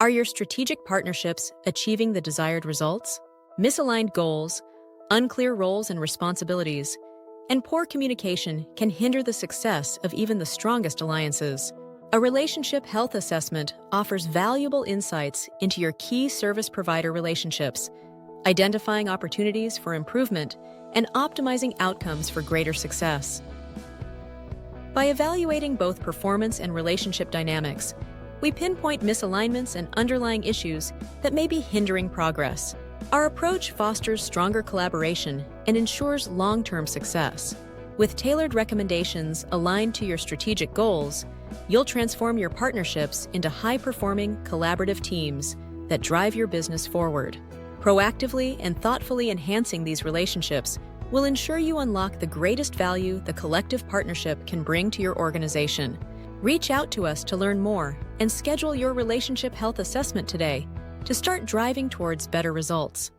Are your strategic partnerships achieving the desired results? Misaligned goals, unclear roles and responsibilities, and poor communication can hinder the success of even the strongest alliances. A relationship health assessment offers valuable insights into your key service provider relationships, identifying opportunities for improvement and optimizing outcomes for greater success. By evaluating both performance and relationship dynamics, we pinpoint misalignments and underlying issues that may be hindering progress. Our approach fosters stronger collaboration and ensures long-term success. With tailored recommendations aligned to your strategic goals, you'll transform your partnerships into high-performing, collaborative teams that drive your business forward. Proactively and thoughtfully enhancing these relationships will ensure you unlock the greatest value the collective partnership can bring to your organization. Reach out to us to learn more and schedule your relationship health assessment today to start driving towards better results.